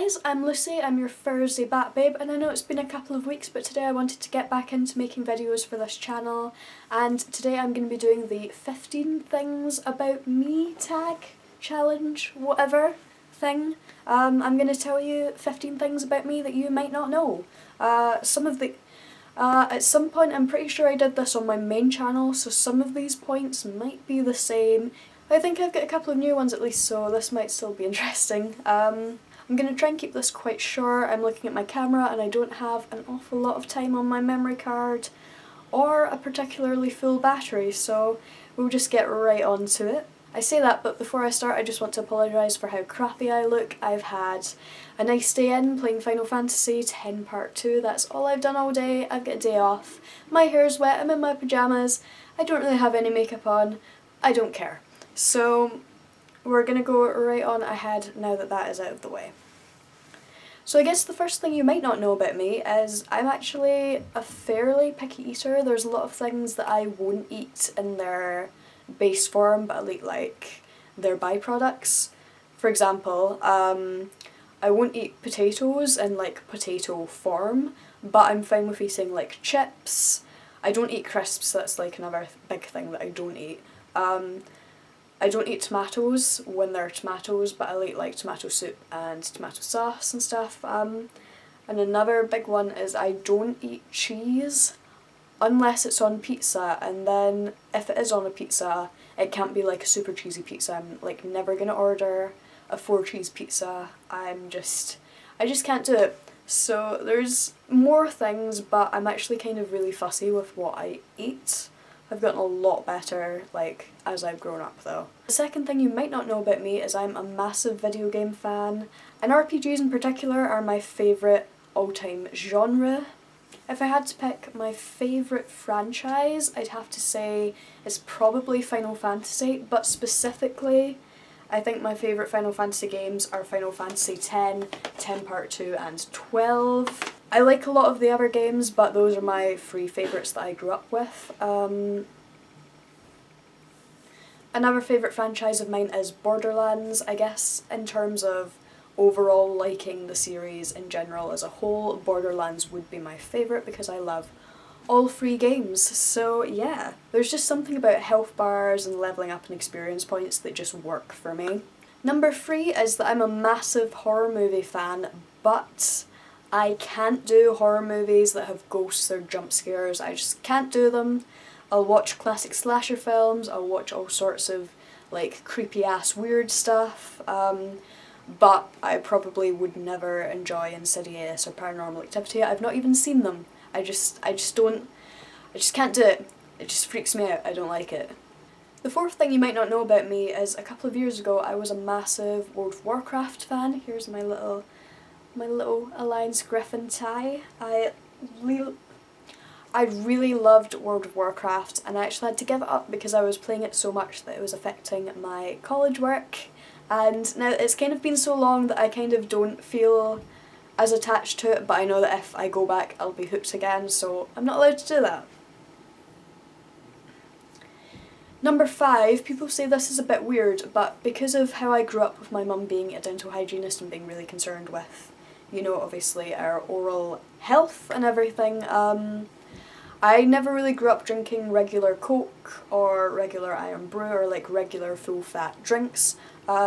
guys, I'm Lucy, I'm your Thursday Bat Babe, and I know it's been a couple of weeks, but today I wanted to get back into making videos for this channel, and today I'm going to be doing the 15 things about me tag, challenge, whatever thing. I'm going to tell you 15 things about me that you might not know. At some point I'm pretty sure I did this on my main channel, so some of these points might be the same. I think I've got a couple of new ones at least, so this might still be interesting. I'm going to try and keep this quite short. I'm looking at my camera and I don't have an awful lot of time on my memory card or a particularly full battery, so we'll just get right on to it. I say that, but before I start I just want to apologise for how crappy I look. I've had a nice day in playing Final Fantasy X Part 2, that's all I've done all day. I've got a day off, my hair's wet, I'm in my pyjamas, I don't really have any makeup on, I don't care. So we're going to go right on ahead now that that is out of the way. So I guess the first thing you might not know about me is I'm actually a fairly picky eater. There's a lot of things that I won't eat in their base form, but I eat like their byproducts. For example, I won't eat potatoes in like potato form, but I'm fine with eating like chips. I don't eat crisps, that's like another big thing that I don't eat. I don't eat tomatoes when they're tomatoes, but I'll eat like tomato soup and tomato sauce and stuff. And another big one is I don't eat cheese unless it's on pizza, and then if it is on a pizza, it can't be like a super cheesy pizza. I'm like never gonna order a 4-cheese pizza. I just can't do it. So there's more things, but I'm actually kind of really fussy with what I eat. I've gotten a lot better, like, as I've grown up though. The second thing you might not know about me is I'm a massive video game fan, and RPGs in particular are my favourite all-time genre. If I had to pick my favourite franchise, I'd have to say it's probably Final Fantasy, but specifically, I think my favourite Final Fantasy games are Final Fantasy X, Part 2 and 12. I like a lot of the other games, but those are my 3 favourites that I grew up with. Another favourite franchise of mine is Borderlands. I guess in terms of overall liking the series in general as a whole, Borderlands would be my favourite because I love all 3 games. So yeah, there's just something about health bars and levelling up and experience points that just work for me. Number 3 is that I'm a massive horror movie fan, but I can't do horror movies that have ghosts or jump scares. I just can't do them. I'll watch classic slasher films, I'll watch all sorts of like creepy ass weird stuff, but I probably would never enjoy Insidious or Paranormal Activity. I've not even seen them. I just can't do it. It just freaks me out. I don't like it. The fourth thing you might not know about me is a couple of years ago I was a massive World of Warcraft fan. Here's my little Alliance Griffin tie. I really loved World of Warcraft, and I actually had to give it up because I was playing it so much that it was affecting my college work, and now it's kind of been so long that I kind of don't feel as attached to it, but I know that if I go back I'll be hooked again, so I'm not allowed to do that. Number 5, people say this is a bit weird, but because of how I grew up with my mum being a dental hygienist and being really concerned with, you know, obviously our oral health and everything, I never really grew up drinking regular Coke or regular Iron Brew or like regular full fat drinks,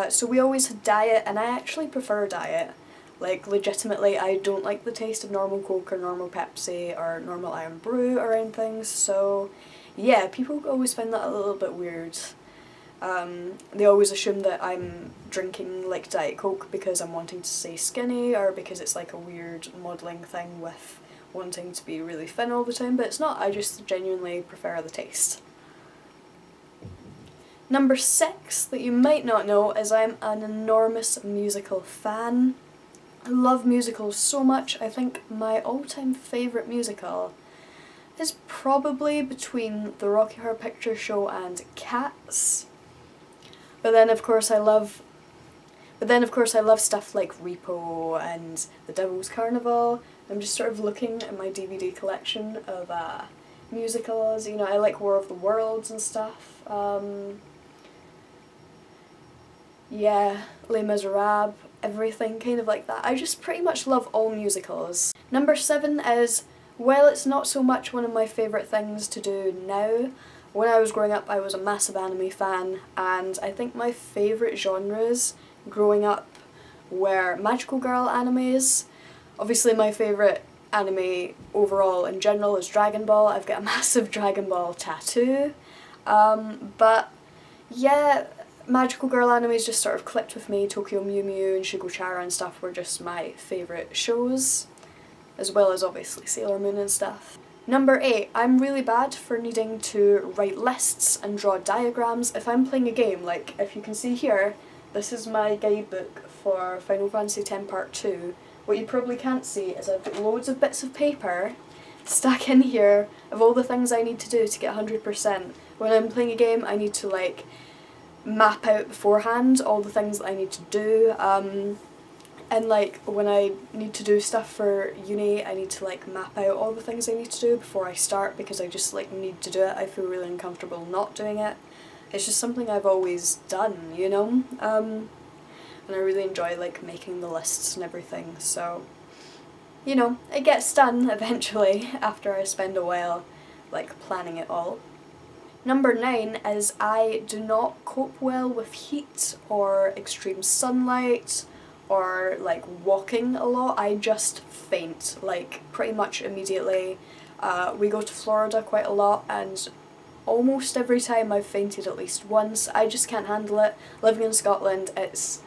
so we always had diet, and I actually prefer diet. Like legitimately I don't like the taste of normal Coke or normal Pepsi or normal Iron Brew or anything, so yeah, people always find that a little bit weird. They always assume that I'm drinking like Diet Coke because I'm wanting to stay skinny, or because it's like a weird modelling thing with wanting to be really thin all the time, but it's not. I just genuinely prefer the taste. Number 6 that you might not know is I'm an enormous musical fan. I love musicals so much. I think my all-time favourite musical is probably between The Rocky Horror Picture Show and Cats. But then of course I love stuff like Repo and The Devil's Carnival. I'm just sort of looking at my DVD collection of musicals. You know, I like War of the Worlds and stuff. yeah, Les Miserables, everything kind of like that. I just pretty much love all musicals. Number 7 is, well, it's not so much one of my favourite things to do now. When I was growing up, I was a massive anime fan, and I think my favourite genres growing up were magical girl animes. Obviously my favourite anime overall in general is Dragon Ball. I've got a massive Dragon Ball tattoo. But yeah, magical girl animes just sort of clicked with me. Tokyo Mew Mew and Shigochara and stuff were just my favourite shows, as well as obviously Sailor Moon and stuff. Number 8, I'm really bad for needing to write lists and draw diagrams if I'm playing a game. Like, if you can see here, this is my guidebook for Final Fantasy X Part 2. What you probably can't see is I've got loads of bits of paper stuck in here of all the things I need to do to get 100%. When I'm playing a game, I need to like map out beforehand all the things that I need to do. And like when I need to do stuff for uni, I need to like map out all the things I need to do before I start, because I just like need to do it. I feel really uncomfortable not doing it. It's just something I've always done, you know? And I really enjoy like making the lists and everything, so you know, it gets done eventually after I spend a while like planning it all. Number 9 is I do not cope well with heat or extreme sunlight or like walking a lot. I just faint like pretty much immediately. We go to Florida quite a lot, and almost every time I've fainted at least once. I just can't handle it. Living in Scotland, it's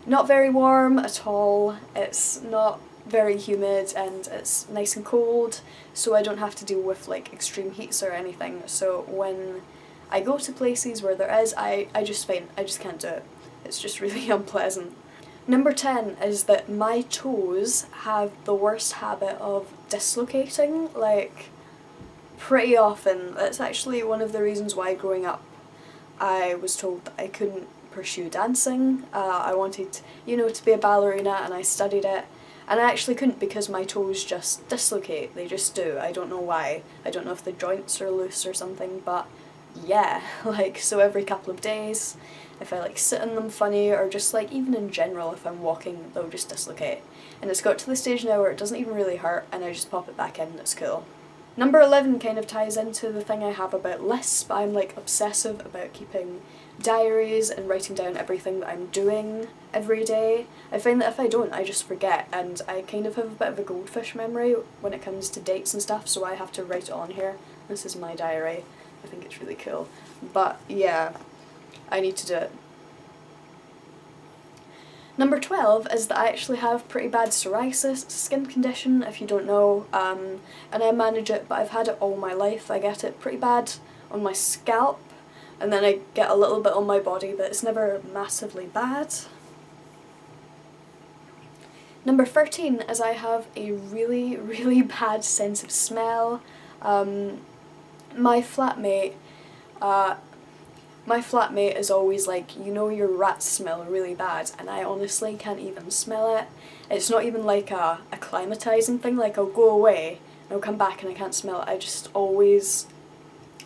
not very warm at all, it's not very humid, and it's nice and cold, so I don't have to deal with like extreme heats or anything. So when I go to places where there is, I just faint. I just can't do it. It's just really unpleasant. Number 10 is that my toes have the worst habit of dislocating, like pretty often. That's actually one of the reasons why growing up I was told that I couldn't pursue dancing. I wanted, you know, to be a ballerina, and I studied it, and I actually couldn't because my toes just dislocate. They just do. I don't know why. I don't know if the joints are loose or something, but yeah, like, so every couple of days, if I like sit in them funny, or just like even in general if I'm walking, they'll just dislocate. And it's got to the stage now where it doesn't even really hurt, and I just pop it back in and it's cool. Number 11 kind of ties into the thing I have about lists, but I'm like obsessive about keeping diaries and writing down everything that I'm doing every day. I find that if I don't, I just forget, and I kind of have a bit of a goldfish memory when it comes to dates and stuff, so I have to write it on here. This is my diary. I think it's really cool. But yeah, I need to do it. Number 12 is that I actually have pretty bad psoriasis. It's a skin condition, if you don't know, and I manage it, but I've had it all my life. I get it pretty bad on my scalp, and then I get a little bit on my body, but it's never massively bad. Number 13 is I have a really, really bad sense of smell. My flatmate is always like, you know, your rats smell really bad, and I honestly can't even smell it. It's not even like a acclimatizing thing, like I'll go away and I'll come back and I can't smell it. I just always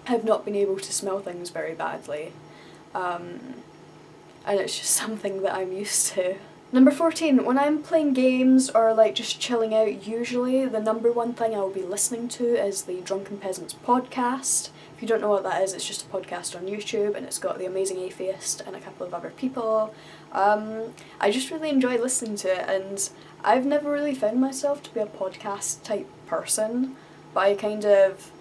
have not been able to smell things very badly. And it's just something that I'm used to. Number 14, when I'm playing games or like just chilling out, usually the number one thing I will be listening to is the Drunken Peasants podcast. If you don't know what that is, it's just a podcast on YouTube, and it's got The Amazing Atheist and a couple of other people. I just really enjoy listening to it, and I've never really found myself to be a podcast type person, but I kind of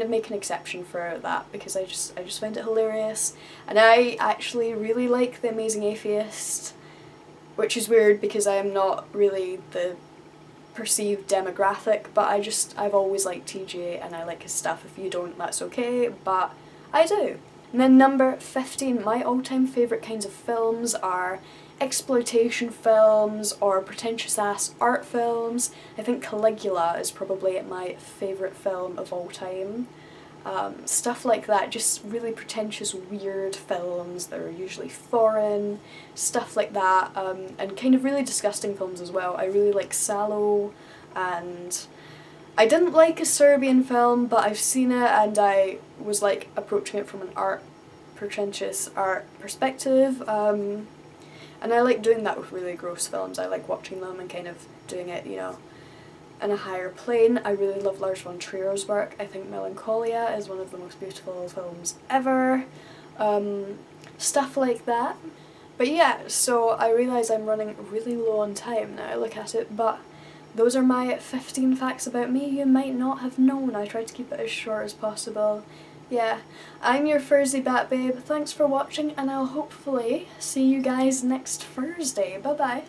make an exception for that because I just find it hilarious, and I actually really like The Amazing Atheist, which is weird because I am not really the perceived demographic, but I've always liked TJ and I like his stuff. If you don't, that's okay, but I do. And then number 15, my all-time favourite kinds of films are exploitation films or pretentious ass art films. I think Caligula is probably my favourite film of all time. Stuff like that, just really pretentious, weird films that are usually foreign, stuff like that, and kind of really disgusting films as well. I really like Salò, and I didn't like a Serbian film, but I've seen it and I was like approaching it from an art pretentious art perspective, and I like doing that with really gross films. I like watching them and kind of doing it, you know, in a higher plane. I really love Lars von Trier's work. I think Melancholia is one of the most beautiful films ever. Stuff like that. But yeah, so I realise I'm running really low on time now I look at it, but those are my 15 facts about me you might not have known. I tried to keep it as short as possible. Yeah, I'm your Thursday Bat Babe. Thanks for watching, and I'll hopefully see you guys next Thursday. Bye bye.